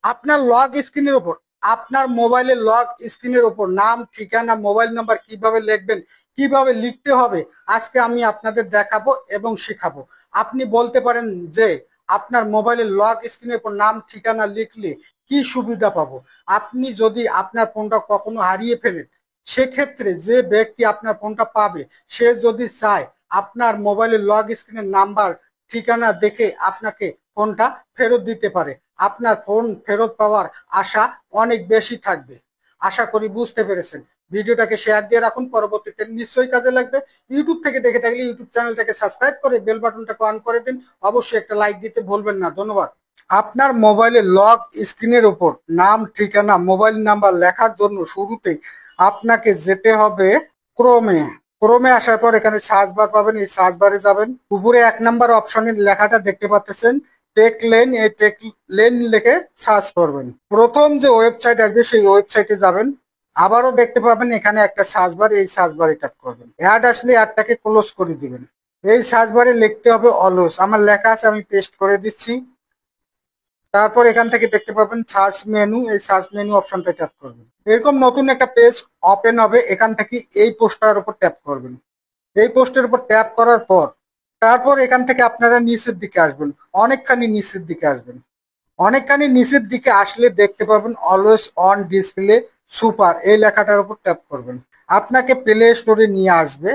আপনার লক স্ক্রিনের উপর আপনার মোবাইলের লক স্ক্রিনের উপর নাম, ঠিকানা, মোবাইল নাম্বার কিভাবে লিখবেন, কিভাবে লিখতে হবে আজকে আমি আপনাদের দেখাবো এবং শেখাবো। আপনি বলতে পারেন যে আপনার মোবাইলের লক স্ক্রিনের উপর নাম ঠিকানা লিখলে কি সুবিধা পাবো। আপনি যদি আপনার ফোনটা কখনো হারিয়ে ফেলেন, সেক্ষেত্রে যে ব্যক্তি আপনার ফোনটা পাবে সে যদি চায় আপনার মোবাইলের লক স্ক্রিনের নাম্বার ঠিকানা দেখে আপনাকে ফোনটা ফেরত দিতে পারে। আপনার ফোন ফেরত পাওয়ার আশা অনেক বেশি থাকবে। আশা করি বুঝতে পেরেছেন। ভিডিওটাকে শেয়ার দিয়ে রাখুন, পরবর্তীতে নিশ্চয়ই কাজে লাগবে। ইউটিউব থেকে দেখে থাকলে ইউটিউব চ্যানেলটাকে সাবস্ক্রাইব করে বেল বাটনটাকে অন করে দিন। অবশ্যই একটা লাইক দিতে ভুলবেন না। ধন্যবাদ। আপনার মোবাইলের লক স্ক্রিনের উপর নাম, ঠিকানা, মোবাইল নাম্বার লেখার জন্য শুরুতে আপনাকে যেতে হবে ক্রোমে। ক্রোমে আসার পর এখানে সার্চ বার পাবেন, এই সার্চ বারে যাবেন। উপরে 1 নম্বর অপশনের লেখাটা দেখতে পাচ্ছেন টেক লেন, এই টেক লেন লিখে সার্চ করবেন। প্রথম যে ওয়েবসাইট আসবে সেই ওয়েবসাইটে যাবেন। আবারও দেখতে পাবেন এখানে একটা সার্চ বার, এই সার্চ বারে ট্যাপ করবেন। অ্যাড আসলে অ্যাডটাকে ক্লোজ করে দিবেন। এই সার্চ বারে লিখতে হবে অলস, আমার লেখা আছে আমি পেস্ট করে দিচ্ছি। তারপর এখান থেকে দেখতে পাবেন সার্চ মেনু, এই সার্চ মেনু অপশনটা ট্যাপ করবেন। এরকম নতুন একটা পেজ ওপেন হবে, এখান থেকে এই পোস্টটার উপর ট্যাপ করবেন। এই পোস্টের উপর ট্যাপ করার পর তারপর এখান থেকে আপনারা নিচের দিকে আসবেন, অনেকখানি নিচের দিকে আসবেন। অনেকখানি নিচের দিকে আসলে দেখতে পাবেন অলওয়েজ অন ডিসপ্লে সুপার, এই লেখাটার উপর ট্যাপ করবেন। আপনাকে প্লে স্টোরে নিয়ে আসবে।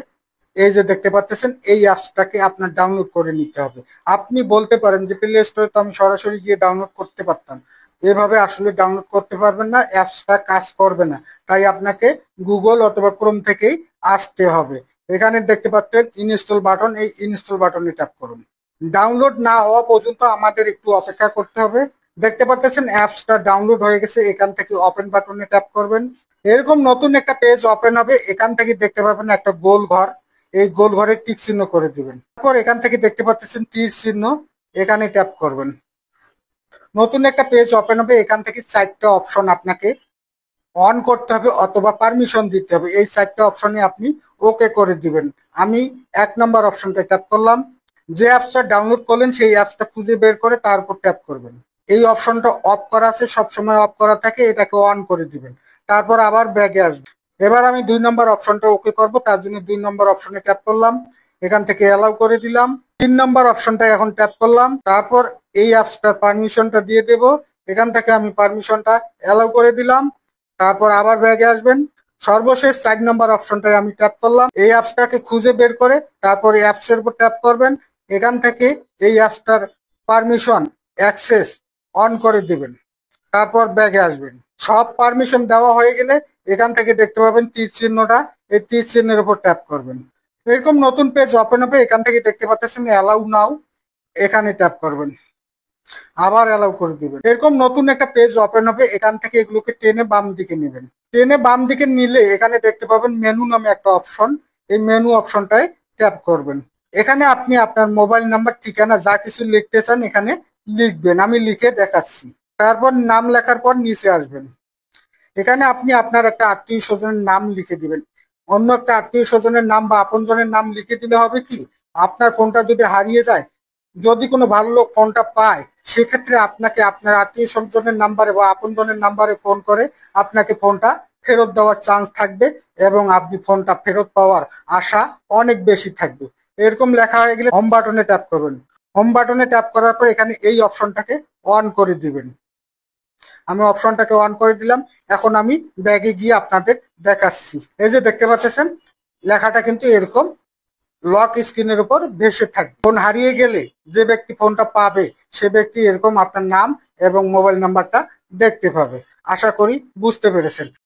এই যে দেখতে পাচ্ছেন এই অ্যাপসটাকে আপনার ডাউনলোড করে নিতে হবে। আপনি বলতে পারেন যে প্লে স্টোরে তো আমি সরাসরি গিয়ে ডাউনলোড করতে পারতাম। এভাবে আসলে ডাউনলোড করতে পারবেন না, অ্যাপসটা কাজ করবে না। তাই আপনাকে গুগল অথবা ক্রোম থেকেই আসতে হবে। এখানে দেখতে পাচ্ছেন ইনস্টল বাটন, এই ইনস্টল বাটনে ট্যাপ করুন। ডাউনলোড না হওয়া পর্যন্ত আমাদের একটু অপেক্ষা করতে হবে। দেখতে পাচ্ছেন অ্যাপসটা ডাউনলোড হয়ে গেছে, এখান থেকে ওপেন বাটনে ট্যাপ করবেন। এরকম নতুন একটা পেজ ওপেন হবে, এখান থেকে দেখতে পাবেন একটা গোল ঘর, এই গোল ঘরে টিক চিহ্ন করে দিবেন। তারপর এখান থেকে দেখতে পাচ্ছেন তীর চিহ্ন, এখানে ট্যাপ করবেন। নতুন একটা পেজ ওপেন হবে, এখান থেকে 4টা অপশন আপনাকে অন করতে হবে অথবা পারমিশন দিতে হবে। এই 4টা অপশনে আপনি ওকে করে দিবেন। আমি 1 নম্বর অপশনটা ট্যাপ করলাম। যে অ্যাপসটা ডাউনলোড করলেন সেই অ্যাপসটা খুঁজে বের করে তার উপর ট্যাপ করবেন। এই অপশনটা অফ করা আছে, সবসময় অফ করা থাকে, এটাকে অন করে দিবেন। তারপর আবার ব্যাগে আসবে। এবার আমি 2 নম্বর অপশনটা ওকে করব, তার জন্য 2 নম্বর অপশনে ট্যাপ করলাম। এখান থেকে অ্যালাউ করে দিলাম। 3 নম্বর অপশনটা এখন ট্যাপ করলাম। তারপর এই অ্যাপসটার পারমিশনটা দিয়ে দেব। এখান থেকে আমি পারমিশনটা অ্যালাউ করে দিলাম। তারপর আবার ব্যাগে আসবেন। সর্বশেষ 4 নম্বর অপশনটায় আমি ট্যাপ করলাম। এই অ্যাপসটাকে খুঁজে বের করে তারপর এই অ্যাপসের উপর ট্যাপ করবেন। এখান থেকে এই অ্যাপসটার পারমিশন অ্যাক্সেস অন করে দিবেন। তারপর ব্যাগে আসবেন। সব পারমিশন দেওয়া হয়ে গেলে এখান থেকে দেখতে পাবেন তীর চিহ্নটা, এই তীর চিহ্নের উপর ট্যাপ করবেন। এরকম নতুন পেজ ওপেন হবে, এখান থেকে দেখতে পাচ্ছেন অ্যালাউ নাও, এখানে ট্যাপ করবেন। আবার অ্যালাউ করে দিবেন। এরকম নতুন একটা পেজ ওপেন হবে, এখান থেকে এগুলোকে টেনে বাম দিকে নেবেন। টেনে বাম দিকে নিলে এখানে দেখতে পাবেন মেনু নামে একটা অপশন, এই মেনু অপশনটায় ট্যাপ করবেন। এখানে আপনি আপনার মোবাইল নাম্বার, ঠিকানা যা কিছু লিখতে চান এখানে লিখবেন, আমি লিখে দেখাচ্ছি। তারপর নাম লেখার পর নিচে আসবেন। এখানে আপনি আপনার একটা আত্মীয় স্বজনের নাম লিখে দিবেন। অন্য একটা আত্মীয় স্বজনের নাম বা আপনজনের নাম লিখে দিলে হবে কি, আপনার ফোনটা যদি হারিয়ে যায়, যদি কোনো ভালো লোক ফোনটা পায়, সেক্ষেত্রে আপনাকে আপনার আত্মীয় স্বজনের নাম্বারে বা আপনজনের নাম্বারে ফোন করে আপনাকে ফোনটা ফেরত দেওয়ার চান্স থাকবে এবং আপনি ফোনটা ফেরত পাওয়ার আশা অনেক বেশি থাকবে। এরকম লেখা হয়ে গেলে হোম বাটনে ট্যাপ করবেন। হোম বাটনে ট্যাপ করার পর এখানে এই অপশনটাকে অন করে দিবেন। আমি অপশনটাকে অন করে দিলাম। এখন আমি ব্যাগে গিয়ে আপনাদের দেখাচ্ছি। এই যে দেখতে পাচ্ছেন লেখাটা কিন্তু এরকম লক স্ক্রিনের উপর ভেসে থাকবে। ফোন হারিয়ে গেলে যে ব্যক্তি ফোনটা পাবে সে ব্যক্তি এরকম আপনার নাম এবং মোবাইল নাম্বারটা দেখতে পাবে। আশা করি বুঝতে পেরেছেন।